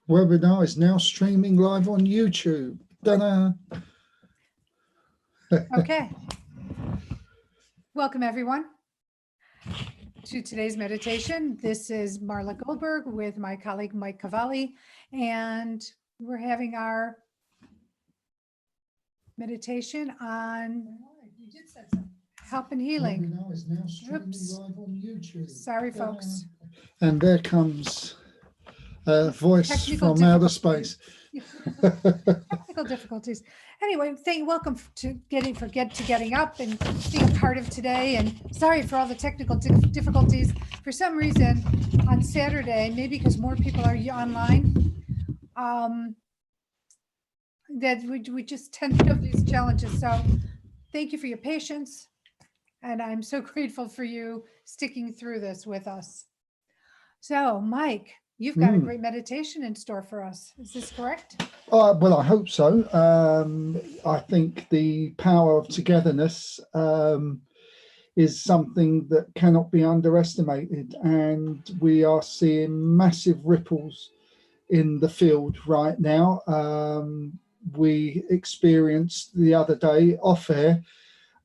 Webinar is now streaming live on YouTube. Ta-da! Okay. Welcome, everyone, to today's meditation. This is Marla Goldberg with my colleague Mike Cavalli, and we're having our meditation on help and healing. Webinar is now streaming Oops. live on YouTube. Sorry, Ta-da! folks. And there comes a voice Technical from outer difficulties. space. Technical difficulties. Anyway, welcome to getting up and being a part of today. And sorry for all the technical difficulties. For some reason, on Saturday, maybe because more people are online, that we just tend to have these challenges. So thank you for your patience. And I'm so grateful for you sticking through this with us. So, Mike, you've got a great meditation in store for us. Is this correct? Well, I hope so. I think the power of togetherness is something that cannot be underestimated. And we are seeing massive ripples in the field right now. We experienced the other day off air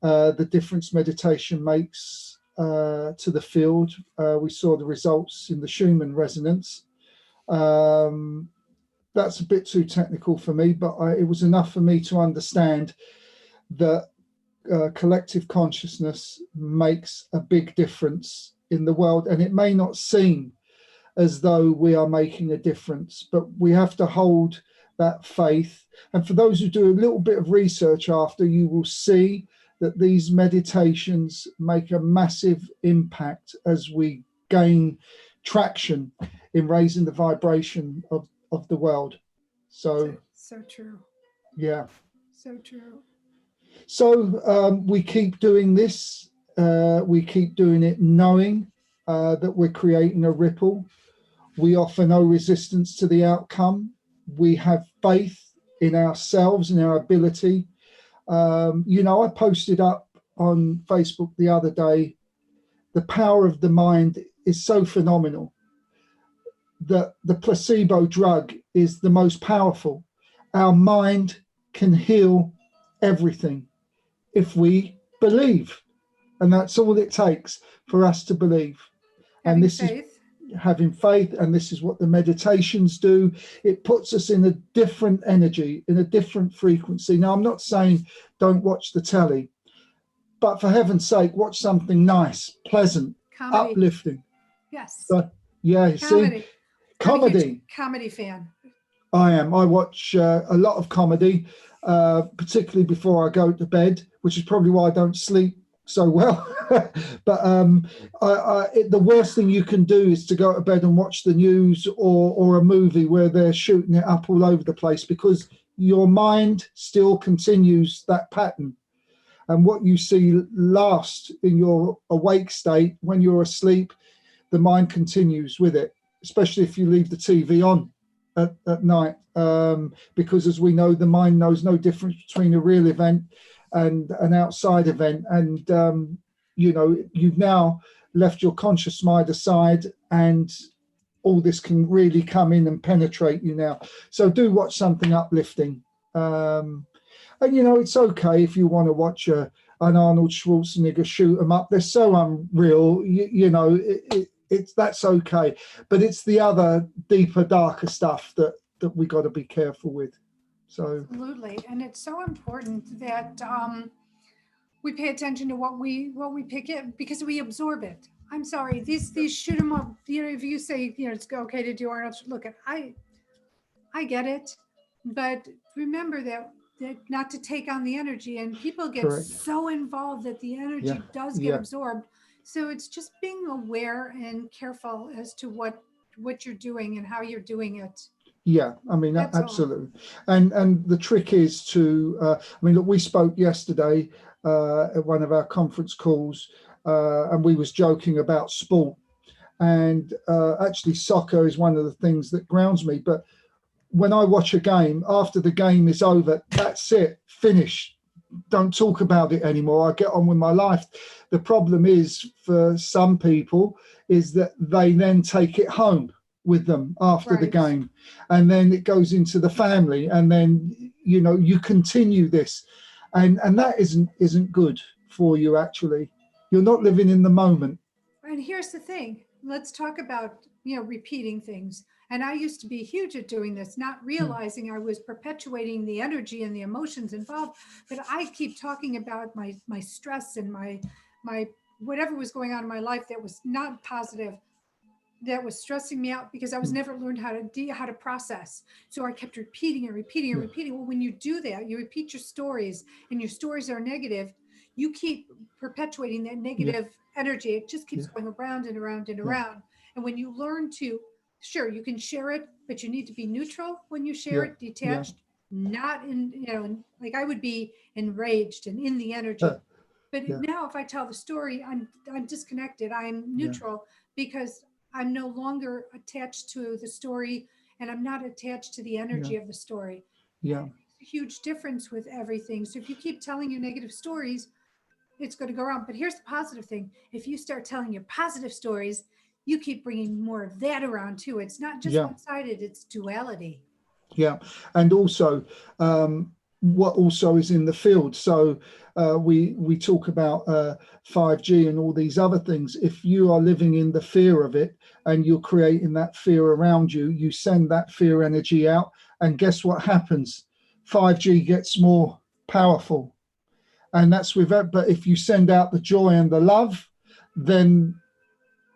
the difference meditation makes to the field. We saw the results in the Schumann resonance. That's a bit too technical for me, but it was enough for me to understand that collective consciousness makes a big difference in the world. And it may not seem as though we are making a difference, but we have to hold that faith. And for those who do a little bit of research after, you will see that these meditations make a massive impact as we gain traction in raising the vibration of the world. So true. Yeah. So true. So we keep doing this. We keep doing it knowing that we're creating a ripple. We offer no resistance to the outcome. We have faith in ourselves and our ability. I posted up on Facebook the other day, the power of the mind is so phenomenal that the placebo drug is the most powerful. Our mind can heal everything if we believe. And that's all it takes for us to believe. Having and this faith. is having faith, and this is what the meditations do. It puts us in a different energy, in a different frequency. Now, I'm not saying don't watch the telly, but for heaven's sake, watch something nice, pleasant, Comedy. uplifting. Yes. So, yeah, you Comedy. see, comedy. Comedy fan. I am. I watch a lot of comedy, particularly before I go to bed, which is probably why I don't sleep so well. But the worst thing you can do is to go to bed and watch the news or a movie where they're shooting it up all over the place, because your mind still continues that pattern. And what you see last in your awake state, when you're asleep, the mind continues with it, especially if you leave the TV on at night, because as we know, the mind knows no difference between a real event and an outside event. And you've now left your conscious mind aside, and all this can really come in and penetrate you now. So do watch something uplifting. And it's okay if you want to watch an Arnold Schwarzenegger shoot 'em up. They're so unreal, that's okay. But it's the other deeper, darker stuff that we got to be careful with. So absolutely. And it's so important that we pay attention to what we pick in, because we absorb it. I'm sorry, these shoot 'em up. If you say it's okay to do Arnold, look, I get it, but remember that not to take on the energy, and people get Correct. so involved that the energy does get absorbed. So it's just being aware and careful as to what you're doing and how you're doing it. Yeah, I mean, That's absolutely. And the trick is to, look, we spoke yesterday at one of our conference calls, and we was joking about sport. And actually, soccer is one of the things that grounds me. But when I watch a game, after the game is over, that's it, finished. Don't talk about it anymore. I get on with my life. The problem is, for some people, is that they then take it home with them after the Right. game, and then it goes into the family, and then you continue this, and that isn't good for you. Actually, you're not living in the moment. And here's the thing. Let's talk about, repeating things. And I used to be huge at doing this, not Mm. realizing I was perpetuating the energy and the emotions involved. But I keep talking about my stress and my whatever was going on in my life that was not positive, that was stressing me out because I was Mm. never learned how to process. So I kept repeating and repeating and Yeah. repeating. Well, when you do that, you repeat your stories, and your stories are negative. You keep perpetuating that Yeah. negative energy. It just keeps Yeah. going around and around and Yeah. around. And when you learn to, sure, you can share it, but you need to be neutral when you share Yeah. it, Yeah. detached, not in, like I would be enraged and in the Uh, energy. But yeah. now if I tell the story, I'm disconnected. I'm Yeah. neutral because I'm no longer attached to the story, and I'm not attached to the Yeah. energy of the story. And Yeah. it makes a huge difference with everything. So if you keep telling your negative stories, it's going to go around. But here's the positive thing. If you start telling your positive stories, you keep bringing more of that around too. It's not just Yeah. one sided, it's duality. Yeah, and also what also is in the field. So we talk about 5G and all these other things. If you are living in the fear of it and you're creating that fear around you, you send that fear energy out, and guess what happens? 5G gets more powerful, and that's with that. But if you send out the joy and the love, then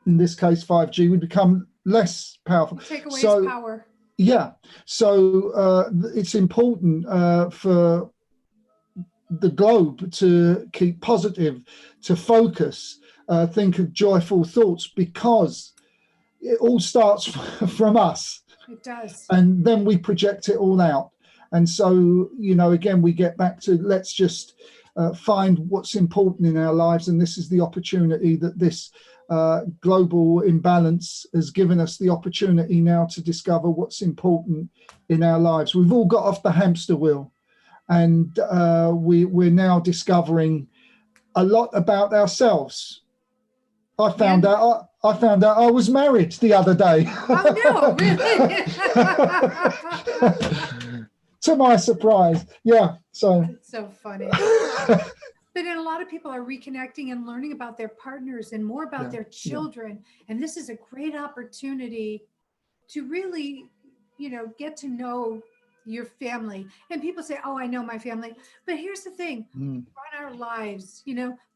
in this case 5G would become less powerful. You take away its So power. yeah, so it's important for the globe to keep positive, to focus, think of joyful thoughts, because it all starts from us, It does. and then we project it all out. And so, again, we get back to let's just find what's important in our lives. And this is the opportunity that this global imbalance has given us, the opportunity now to discover what's important in our lives. We've all got off the hamster wheel, and we're now discovering a lot about ourselves. I found And out I was married the other day. oh no, really? To my surprise. Yeah. So It's so funny. But then a lot of people are reconnecting and learning about their partners and more about yeah, their yeah, children. And this is a great opportunity to really, get to know your family. And people say, oh, I know my family. But here's the thing, mm, run our lives.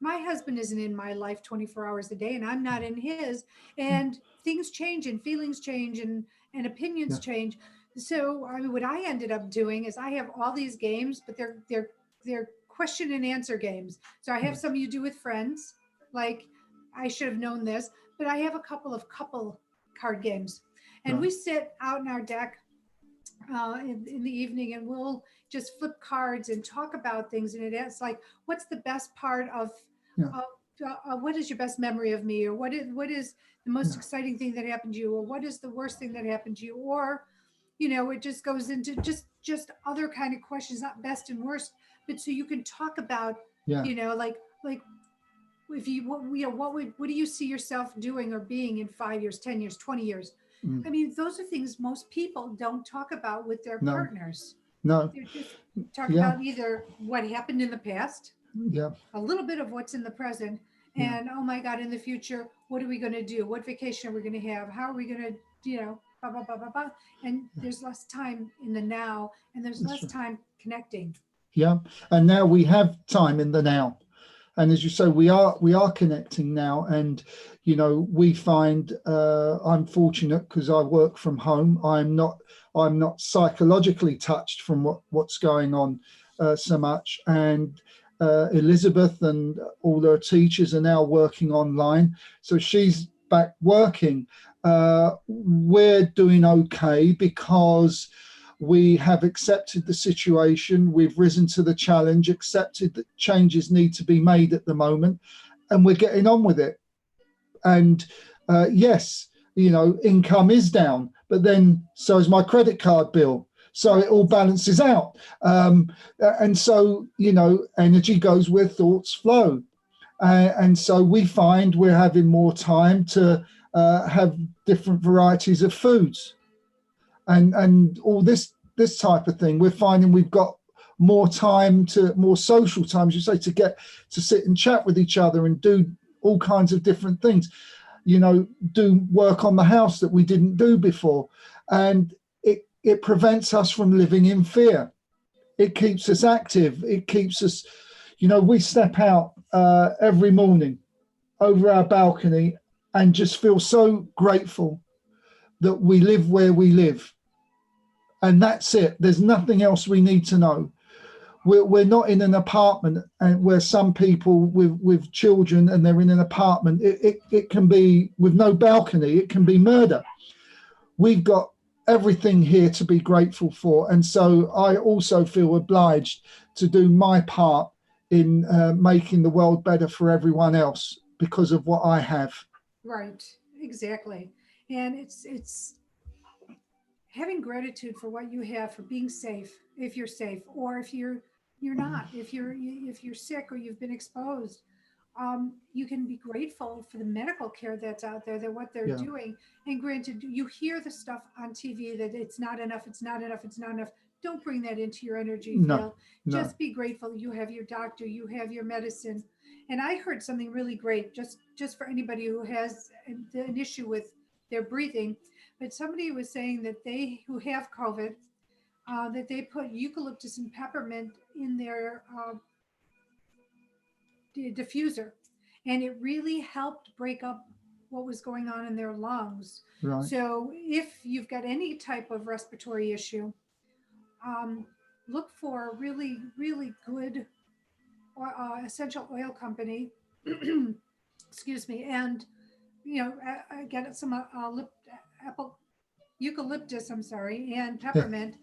My husband isn't in my life 24 hours a day, and I'm not in his. And things change and feelings change and opinions yeah, change. So I mean, what I ended up doing is I have all these games, but they're question and answer games. So I have some you do with friends, like I should have known this, but I have a couple of couple card games, and right, we sit out in our deck in the evening, and we'll just flip cards and talk about things. And it's like, what's the best part yeah, of what is your best memory of me, or what is the most yeah, exciting thing that happened to you, or what is the worst thing that happened to you, or it just goes into just other kind of questions, not best and worst, but so you can talk about, yeah, like if you what do you see yourself doing or being in 5 years, 10 years, 20 years? mm, I mean, those are things most people don't talk about with their no, partners. no, They just talk yeah, about either what happened in the past, yeah, a little bit of what's in the present, yeah, and oh my God, in the future, what are we going to do? What vacation are we going to have? How are we going to, blah, blah, blah, blah, blah. And there's less time in the now, and there's that's less right. time connecting. Yeah, and now we have time in the now, and as you say, we are connecting now, and we find I'm fortunate because I work from home. I'm not psychologically touched from what's going on so much, and Elizabeth and all her teachers are now working online, so she's back working. We're doing okay because we have accepted the situation, we've risen to the challenge, accepted that changes need to be made at the moment, and we're getting on with it. And yes, income is down, but then so is my credit card bill. So it all balances out. And so, energy goes where thoughts flow. And so we find we're having more time to have different varieties of foods, and all this type of thing. We're finding we've got more time, to more social times, you say, to get to sit and chat with each other and do all kinds of different things, you know, do work on the house that we didn't do before. And it prevents us from living in fear. It keeps us active. It keeps us, you know, we step out every morning over our balcony and just feel so grateful that we live where we live. And that's it. There's nothing else we need to know. We're not in an apartment, and where some people with children and they're in an apartment, it can be with no balcony, it can be murder. We've got everything here to be grateful for. And so I also feel obliged to do my part in making the world better for everyone else because of what I have. Right, exactly. And it's having gratitude for what you have, for being safe, if you're safe, or if you're not, if you're sick or you've been exposed. You can be grateful for the medical care that's out there, that what they're doing. And granted, you hear the stuff on TV that it's not enough, it's not enough, it's not enough. Don't bring that into your energy field. No. Just be grateful you have your doctor, you have your medicine. And I heard something really great, just for anybody who has an issue with their breathing. But somebody was saying that they who have COVID, that they put eucalyptus and peppermint in their diffuser, and it really helped break up what was going on in their lungs. Right. So if you've got any type of respiratory issue, look for a really, really good essential oil company. Excuse me. And, you know, get some eucalyptus, I'm sorry, and peppermint.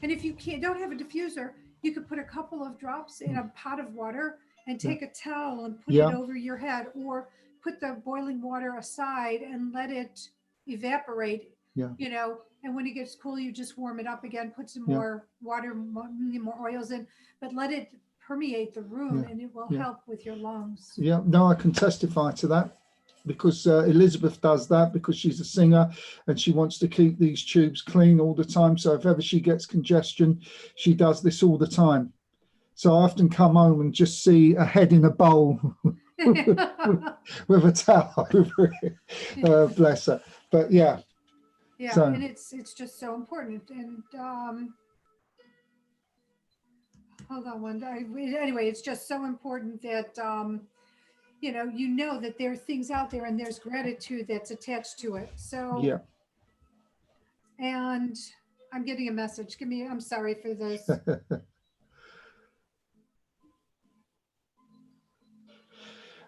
And if you don't have a diffuser, you could put a couple of drops in a pot of water and take a towel and put it over your head, or put the boiling water aside and let it evaporate, you know, and when it gets cool, you just warm it up again, put some more water, more oils in, but let it permeate the room and it will help with your lungs. Yeah, no, I can testify to that, because Elizabeth does that because she's a singer and she wants to keep these tubes clean all the time. So if ever she gets congestion, she does this all the time. So I often come home and just see a head in a bowl with a towel over it. Bless her. But yeah. Yeah, so. And it's just so important. And hold on one day. Anyway, it's just so important that you know that there are things out there and there's gratitude that's attached to it. So yeah. And I'm getting a message. I'm sorry for this.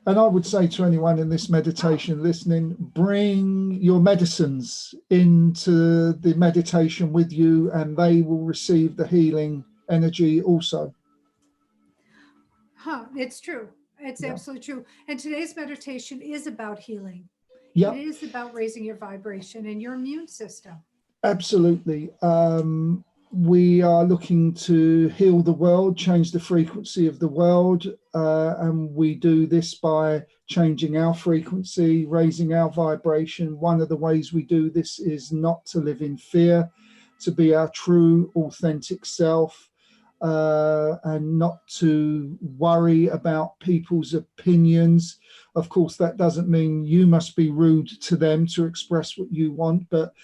And I would say to anyone in this meditation listening, bring your medicines into the meditation with you, and they will receive the healing energy also. It's true. It's absolutely true. And today's meditation is about healing. Yeah. It is about raising your vibration and your immune system. Absolutely. We are looking to heal the world, change the frequency of the world, and we do this by changing our frequency, raising our vibration. One of the ways we do this is not to live in fear, to be our true, authentic self, and not to worry about people's opinions. Of course, that doesn't mean you must be rude to them to express what you want, but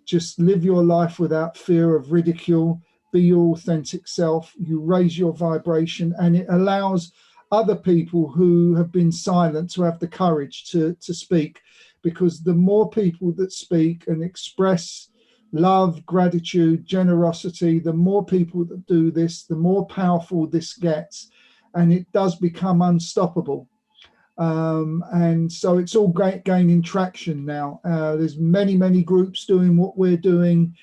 just live your life without fear of ridicule. Be your authentic self. You raise your vibration, and it allows other people who have been silent to have the courage to speak, because the more people that speak and express love, gratitude, generosity, the more people that do this, the more powerful this gets, and it does become unstoppable. And so it's all gaining traction now. There's many groups doing what we're doing.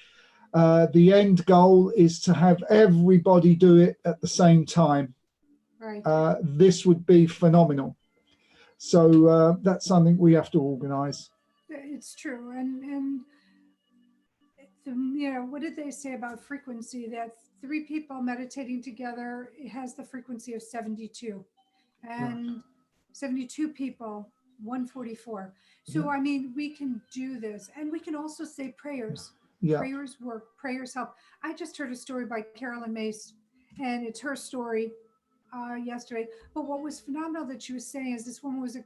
The end goal is to have everybody do it at the same time. Right. This would be phenomenal. So that's something we have to organize. It's true. And what did they say about frequency? That 3 people meditating together has the frequency of 72. And 72 people 144. Yeah. So, I mean, we can do this, and we can also say prayers. Yeah. Prayers work, prayers help. I just heard a story by Carolyn Mace, and it's her story yesterday. But what was phenomenal that she was saying is this woman was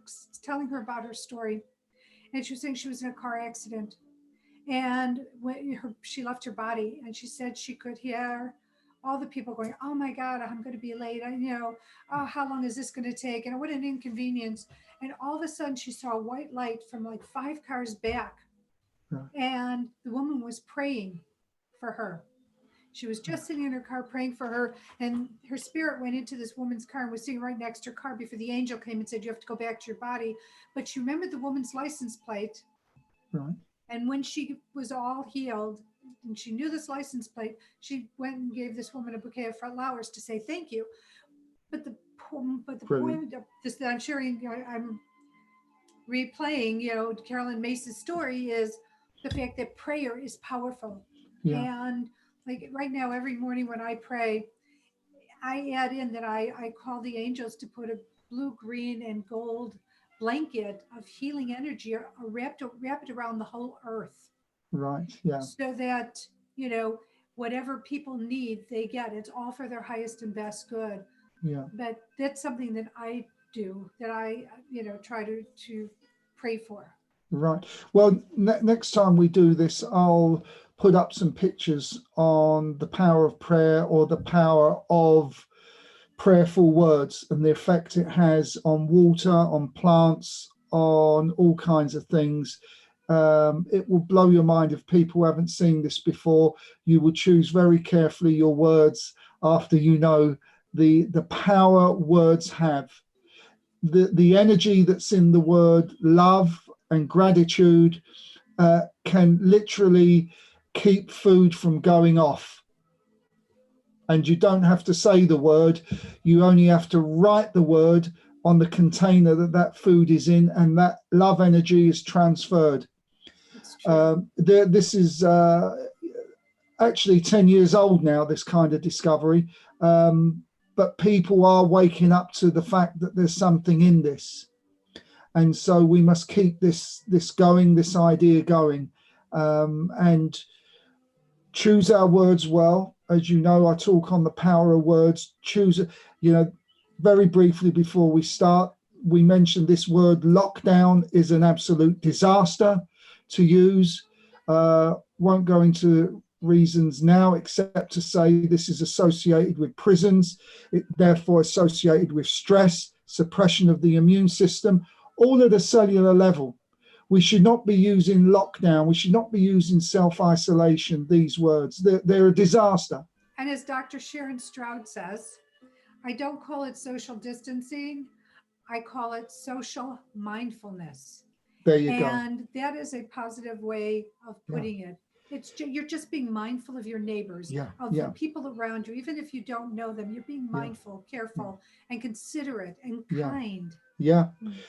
telling her about her story, and she was saying she was in a car accident, and when she left her body, and she said she could hear all the people going, "Oh my God, I'm going to be late. Oh, how long is this going to take? And what an inconvenience." And all of a sudden, she saw a white light from like 5 cars back, Yeah. and the woman was praying for her. She was just sitting in her car praying for her, and her spirit went into this woman's car and was sitting right next to her car before the angel came and said, "You have to go back to your body." But she remembered the woman's license plate. Right. And when she was all healed and she knew this license plate, she went and gave this woman a bouquet of flowers to say thank you. But the Brilliant. point of this that I'm sharing, I'm replaying, Carolyn Mace's story is the fact that prayer is powerful. Yeah. And like right now, every morning when I pray, I add in that I call the angels to put a blue, green, and gold blanket of healing energy wrap it around the whole earth Right. Yeah. so that, whatever people need, they get. It's all for their highest and best good. Yeah. But that's something that I do, that I, try to pray for. Right. Well, next time we do this, I'll put up some pictures on the power of prayer or the power of prayerful words and the effect it has on water, on plants, on all kinds of things. It will blow your mind if people haven't seen this before. You will choose very carefully your words after you know the power words have. The energy that's in the word love and gratitude can literally keep food from going off. And you don't have to say the word, you only have to write the word on the container that food is in, and that love energy is transferred. This is actually 10 years old now, this kind of discovery. But people are waking up to the fact that there's something in this. And so we must keep this going, this idea going, and choose our words well. As you know, I talk on the power of words. Choose, very briefly before we start, we mentioned this word lockdown is an absolute disaster to use. Won't go into reasons now, except to say this is associated with prisons, therefore associated with stress, suppression of the immune system, all at a cellular level. We should not be using lockdown. We should not be using self-isolation, these words. They're a disaster. And as Dr. Sharon Stroud says, I don't call it social distancing. I call it social mindfulness. There you go. And that is a positive way of putting it. You're just being mindful of your neighbors, of the people around you. Even if you don't know them, you're being mindful, careful, and considerate and kind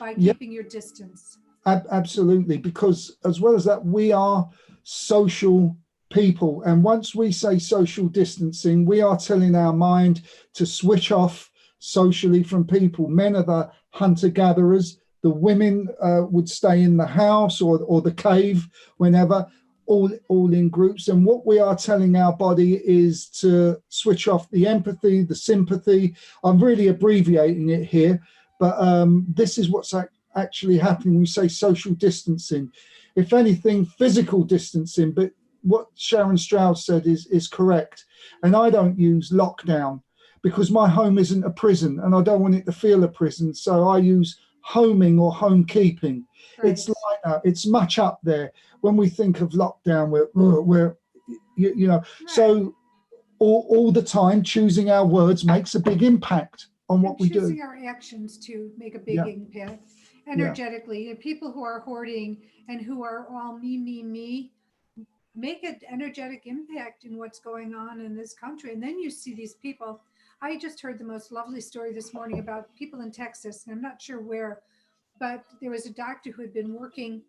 by keeping your distance. Absolutely, because as well as that, we are social people. And once we say social distancing, we are telling our mind to switch off socially from people. Men are the hunter-gatherers. The women would stay in the house or the cave whenever, all in groups. And what we are telling our body is to switch off the empathy, the sympathy. I'm really abbreviating it here, but this is what's actually happening. We say social distancing. If anything, physical distancing, but what Sharon Stroud said is correct. And I don't use lockdown because my home isn't a prison and I don't want it to feel a prison. So I use homing or homekeeping. Right. It's like that. It's much up there. When we think of lockdown, we're right. So all the time choosing our words makes a big impact on what we do. Choosing our actions to make a big impact energetically. And people who are hoarding and who are all me, make an energetic impact in what's going on in this country. And then you see these people. I just heard the most lovely story this morning about people in Texas, and I'm not sure where, but there was a doctor who had been working,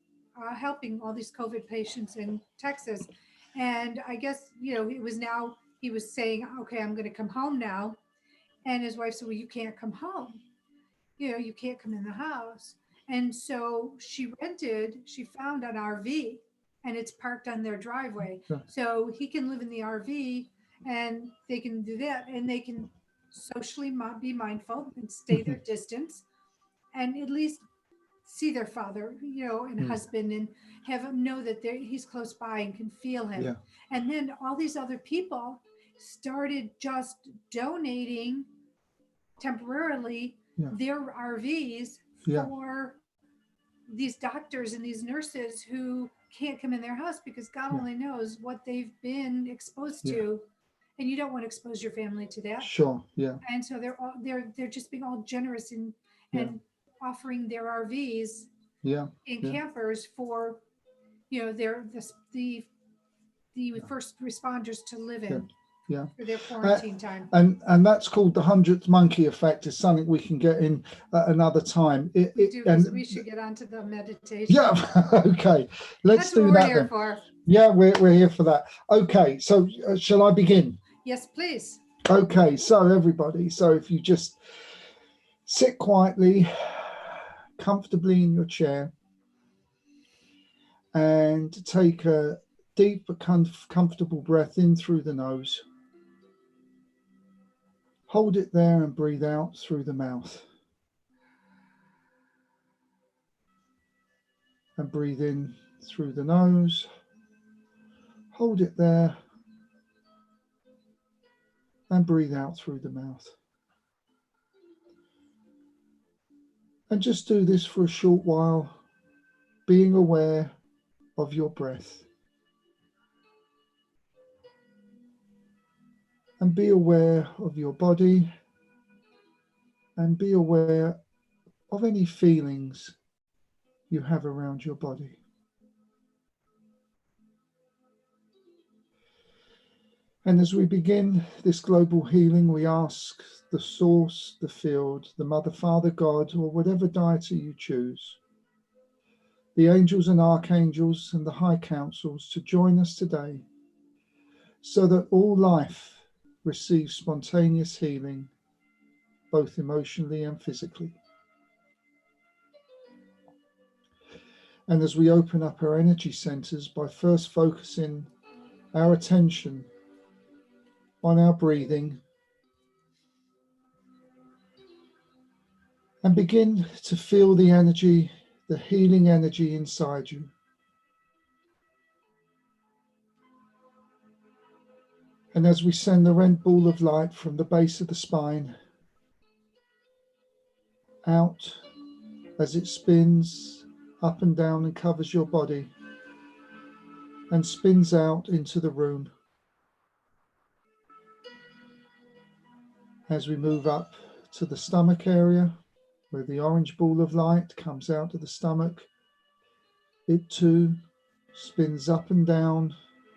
helping all these COVID patients in Texas. And I guess, he was saying, okay, I'm going to come home now. And his wife said, well, you can't come home. You can't come in the house. And so she found an RV and it's parked on their driveway. Yeah. So he can live in the RV and they can do that and they can socially be mindful and stay their distance and at least see their father, and husband and have him know that he's close by and can feel him. Yeah. And then all these other people started just donating temporarily Yeah. their RVs Yeah. for these doctors and these nurses who can't come in their house because God Yeah. only knows what they've been exposed Yeah. to, and you don't want to expose your family to that. Sure. Yeah. And so they're just being all generous and Yeah. offering their RVs Yeah. in Yeah. campers for the first responders to live in Yeah. for their quarantine time. And that's called the 100th monkey effect. Is something we can get in at another time. We should get onto the meditation. Yeah. Okay. Let's That's what do we're that here then. for. Yeah, we're here for that. Okay. So shall I begin? Yes, please. Okay. So everybody. So if you just sit quietly, comfortably in your chair, and take a deep, comfortable breath in through the nose. Hold it there and breathe out through the mouth. And breathe in through the nose. Hold it there and breathe out through the mouth. And just do this for a short while, being aware of your breath. And be aware of your body and be aware of any feelings you have around your body. And as we begin this global healing, we ask the source, the field, the Mother, Father, God, or whatever deity you choose, the angels and archangels and the high councils to join us today so that all life receives spontaneous healing, both emotionally and physically. And as we open up our energy centers by first focusing our attention on our breathing, and begin to feel the energy, the healing energy inside you. And as we send the red ball of light from the base of the spine out as it spins up and down and covers your body and spins out into the room. As we move up to the stomach area, where the orange ball of light comes out of the stomach, it too spins up and down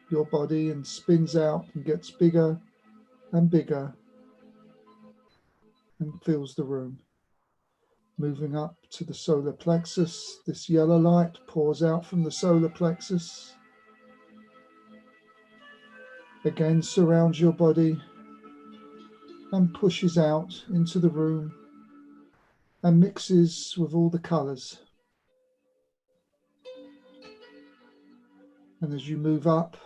your body and spins out and gets bigger and bigger and fills the room. Moving up to the solar plexus, this yellow light pours out from the solar plexus. Again, surrounds your body and pushes out into the room and mixes with all the colors. And as you move up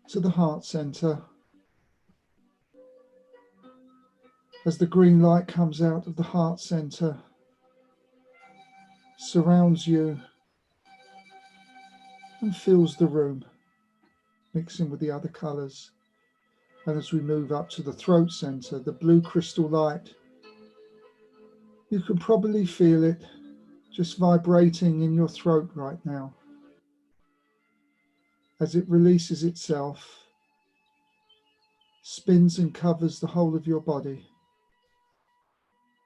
to the heart center, as the green light comes out of the heart center, surrounds you and fills the room, mixing with the other colors. And as we move up to the throat center, the blue crystal light, you can probably feel it just vibrating in your throat right now. As it releases itself, spins and covers the whole of your body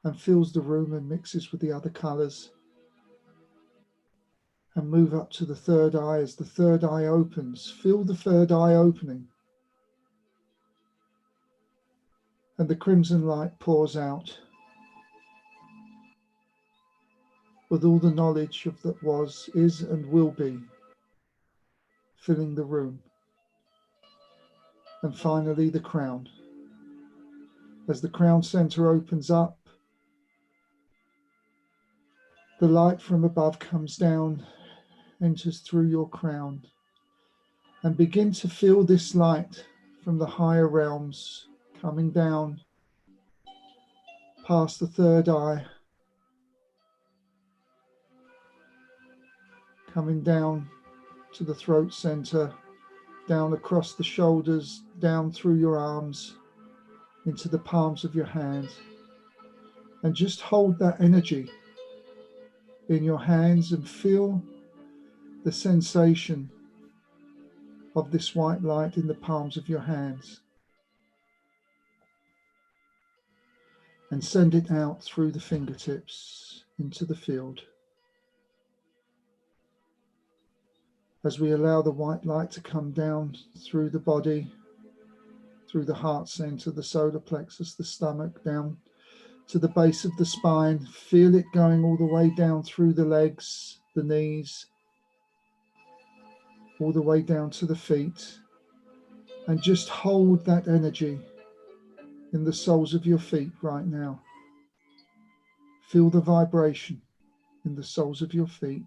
and fills the room and mixes with the other colors. And move up to the third eye. As the third eye opens, feel the third eye opening. And the crimson light pours out with all the knowledge of that was, is, and will be, filling the room. And finally, the crown. As the crown center opens up, The light from above comes down, enters through your crown, and begin to feel this light from the higher realms coming down past the third eye, coming down to the throat center, down across the shoulders, down through your arms, into the palms of your hands. And just hold that energy in your hands and feel the sensation of this white light in the palms of your hands. And send it out through the fingertips into the field. As we allow the white light to come down through the body, through the heart center, the solar plexus, the stomach, down to the base of the spine. Feel it going all the way down through the legs, the knees, all the way down to the feet. And just hold that energy in the soles of your feet right now. Feel the vibration in the soles of your feet.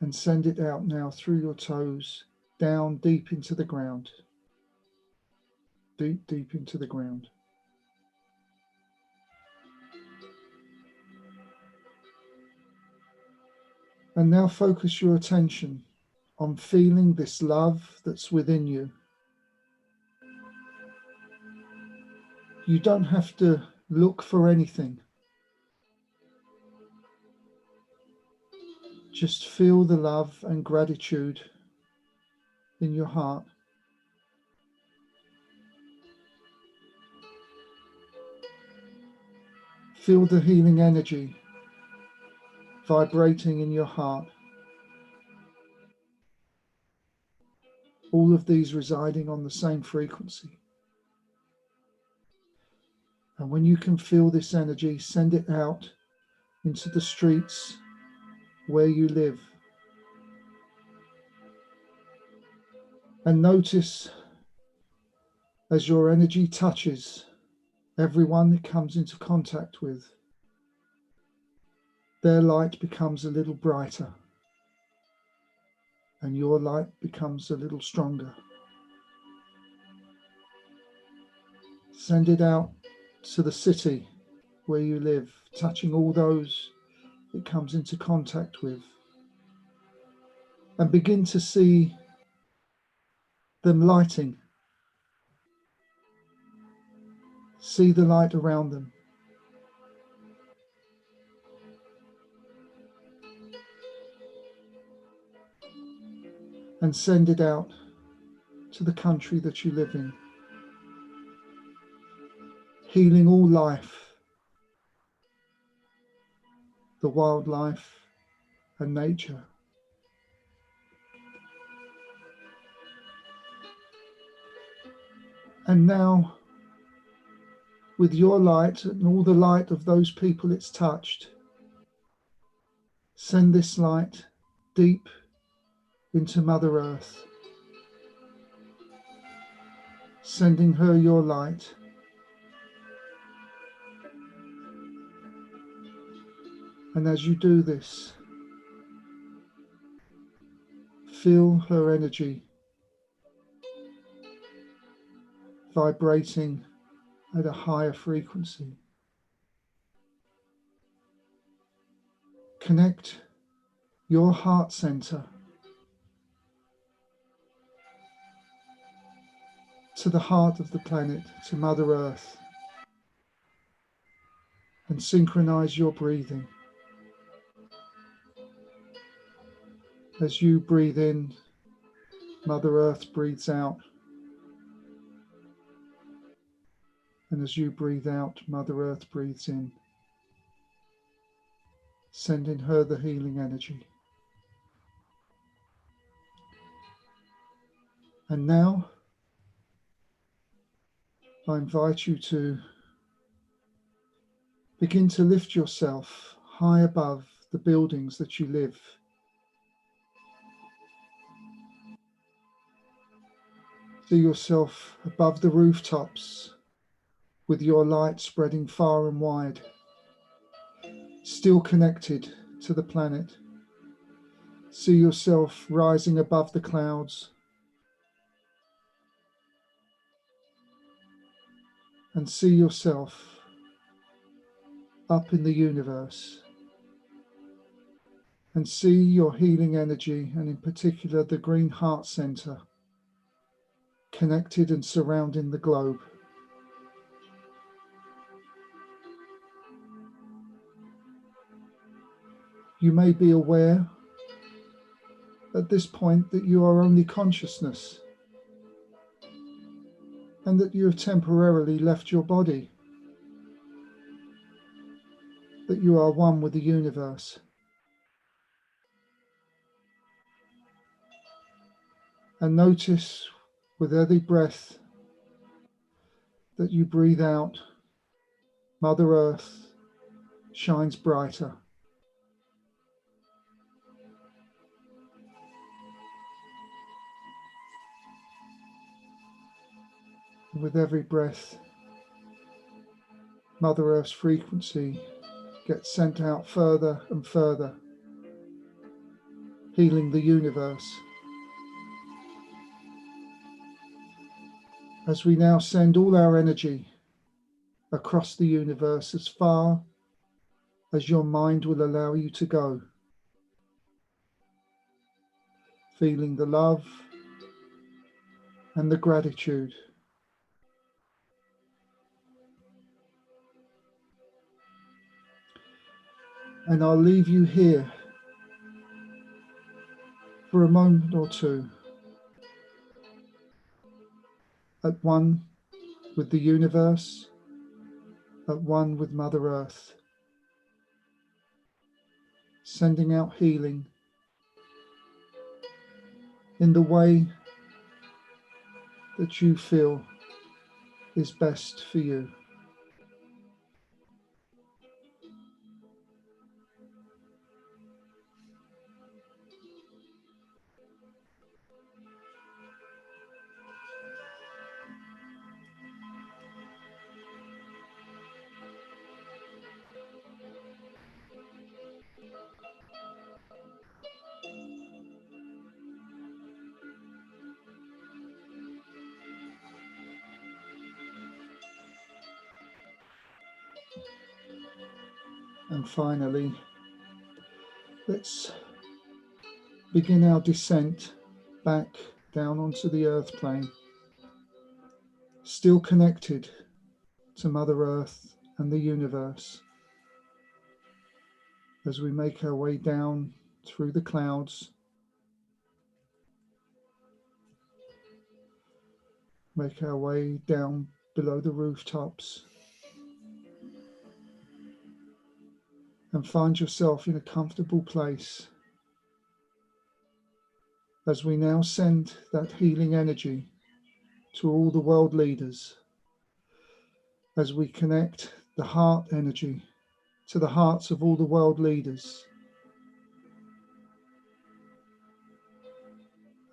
And send it out now through your toes, down deep into the ground. Deep, deep into the ground. And now focus your attention on feeling this love that's within you. You don't have to look for anything. Just feel the love and gratitude in your heart. Feel the healing energy vibrating in your heart. All of these residing on the same frequency. And when you can feel this energy, send it out into the streets where you live. And notice as your energy touches everyone it comes into contact with, their light becomes a little brighter and your light becomes a little stronger. Send it out to the city where you live, touching all those it comes into contact with. And begin to see them lighting. See the light around them. And send it out to the country that you live in. Healing all life, the wildlife and nature. And now, with your light and all the light of those people it's touched, send this light deep into Mother Earth, sending her your light. And as you do this, feel her energy vibrating at a higher frequency. Connect your heart center to the heart of the planet, to Mother Earth, and synchronize your breathing. As you breathe in, Mother Earth breathes out. And as you breathe out, Mother Earth breathes in, sending her the healing energy. And now, I invite you to begin to lift yourself high above the buildings that you live. See yourself above the rooftops with your light spreading far and wide. still connected to the planet. See yourself rising above the clouds and see yourself up in the universe, and see your healing energy, and in particular the green heart center, connected and surrounding the globe. You may be aware at this point that you are only consciousness, and that you have temporarily left your body, that you are one with the universe. And notice with every breath that you breathe out, Mother Earth shines brighter. With every breath, Mother Earth's frequency gets sent out further and further, healing the universe. As we now send all our energy across the universe as far as your mind will allow you to go, feeling the love and the gratitude. And I'll leave you here for a moment or two, at one with the universe, at one with Mother Earth, sending out healing in the way that you feel is best for you. And finally, let's begin our descent back down onto the earth plane, still connected to Mother Earth and the universe, as we make our way down through the clouds, make our way down below the rooftops, and find yourself in a comfortable place as we now send that healing energy to all the world leaders, as we connect the heart energy to the hearts of all the world leaders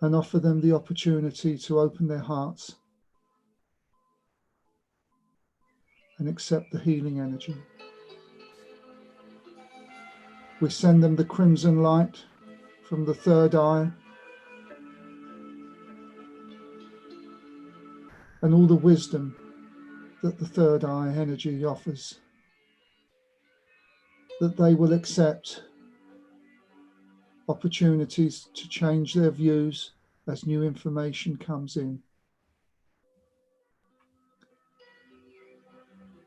and offer them the opportunity to open their hearts and accept the healing energy. We send them the crimson light from the third eye and all the wisdom that the third eye energy offers, that they will accept opportunities to change their views as new information comes in.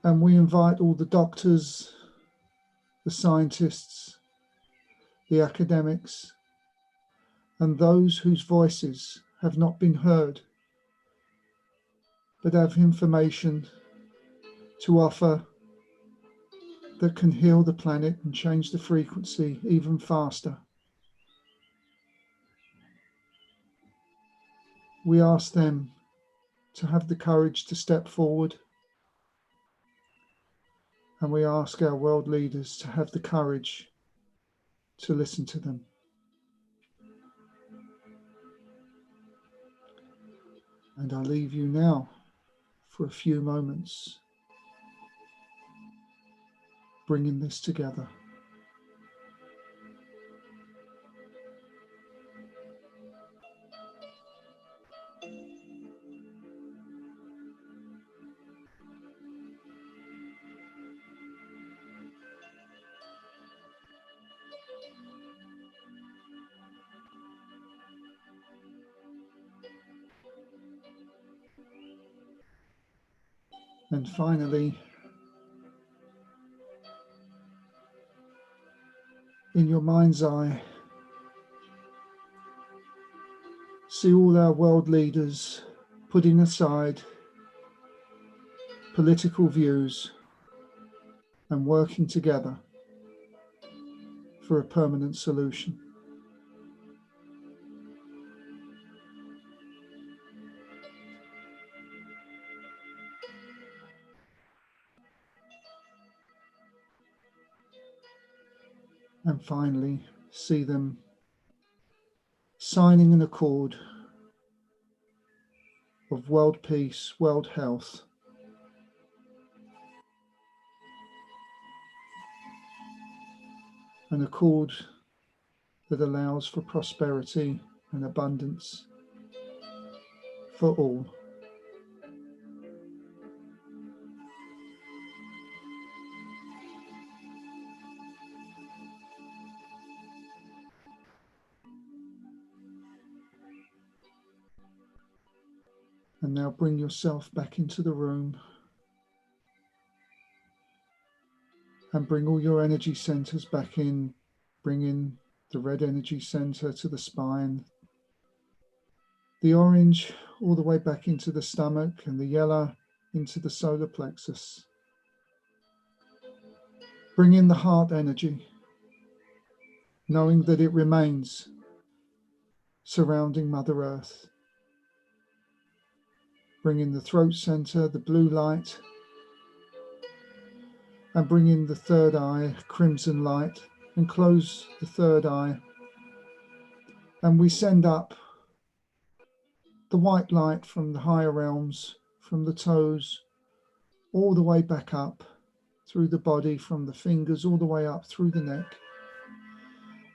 And we invite all the doctors, the scientists, the academics, and those whose voices have not been heard, but have information to offer that can heal the planet and change the frequency even faster. We ask them to have the courage to step forward, and we ask our world leaders to have the courage to listen to them. And I leave you now for a few moments, bringing this together. And finally, in your mind's eye, see all our world leaders putting aside political views and working together for a permanent solution. And finally, see them signing an accord of world peace, world health, an accord that allows for prosperity and abundance for all. And now bring yourself back into the room and bring all your energy centers back in. Bring in the red energy center to the spine, the orange all the way back into the stomach, and the yellow into the solar plexus. Bring in the heart energy, knowing that it remains surrounding Mother Earth. Bring in the throat center, the blue light, and bring in the third eye, crimson light, and close the third eye. And we send up the white light from the higher realms, from the toes, all the way back up through the body, from the fingers all the way up through the neck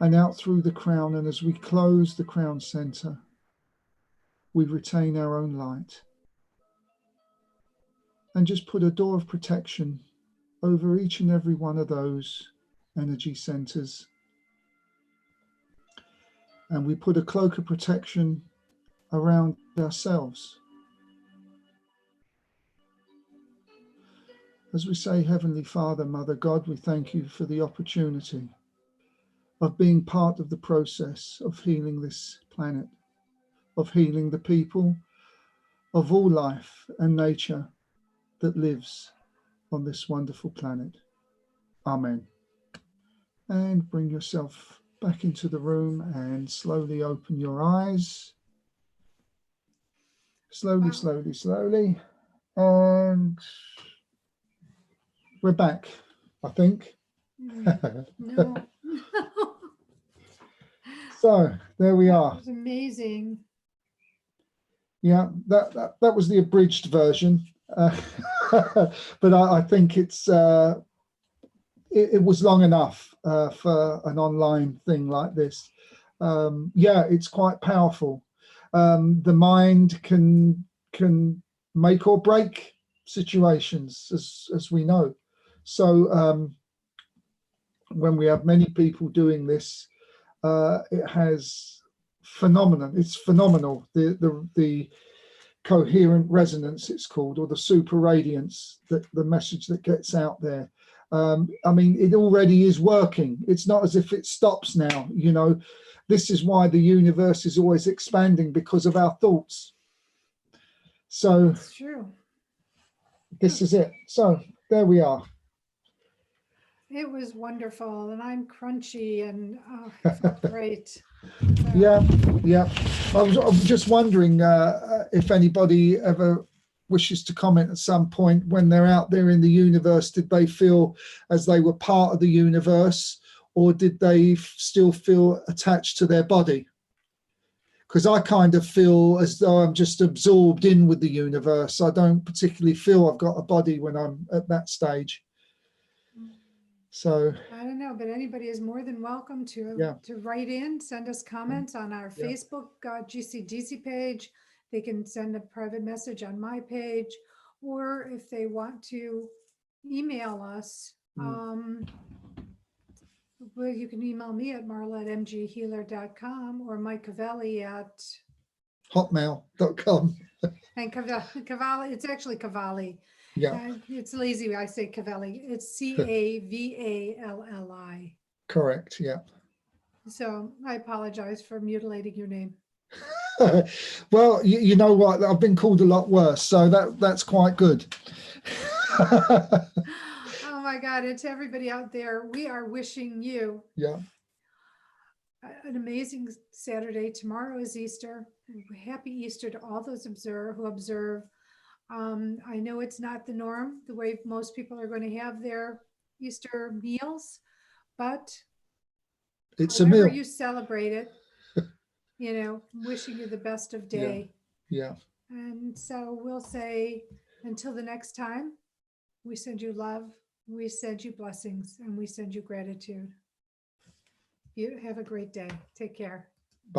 and out through the crown. And as we close the crown center, we retain our own light. And just put a door of protection over each and every one of those energy centers. And we put a cloak of protection around ourselves. As we say, Heavenly Father, Mother God, we thank you for the opportunity of being part of the process of healing this planet, of healing the people, of all life and nature that lives on this wonderful planet. Amen. And bring yourself back into the room and slowly open your eyes. Slowly, slowly, slowly. And we're back, I think. No. So there we are. That was amazing. Yeah, that was the abridged version. But I think it was long enough for an online thing like this. Yeah, it's quite powerful. The mind can make or break situations, as we know. So when we have many people doing this, it has phenomenon. It's phenomenal. The coherent resonance, it's called, or the super radiance, that the message that gets out there. I mean, it already is working. It's not as if it stops now. You know, this is why the universe is always expanding, because of our thoughts. So It's true. this is it. So there we are. It was wonderful, and I'm crunchy, and it felt great. So, Yeah. I was just wondering if anybody ever wishes to comment at some point when they're out there in the universe. Did they feel as they were part of the universe, or did they still feel attached to their body? Because I kind of feel as though I'm just absorbed in with the universe. I don't particularly feel I've got a body when I'm at that stage. So I don't know, but anybody is more than welcome to write in, send us comments on our Facebook GCDC page. They can send a private message on my page, or if they want to email us, well, you can email me at marla@mghealer.com or Mike Cavalli at hotmail.com. and Cavalli, it's actually Cavalli. Yeah, It's lazy. I say Cavalli. It's Cavalli. correct. Yeah. So I apologize for mutilating your name. Well, you know what? I've been called a lot worse, so that's quite good. Oh my God. And to everybody out there, we are wishing you Yeah. an amazing Saturday. Tomorrow is Easter. Happy Easter to all those who observe. I know it's not the norm, the way most people are going to have their Easter meals, but It's a however meal. you celebrate it, wishing you the best of Yeah. day. Yeah. And so we'll say until the next time, we send you love, we send you blessings, and we send you gratitude. You have a great day. Take care.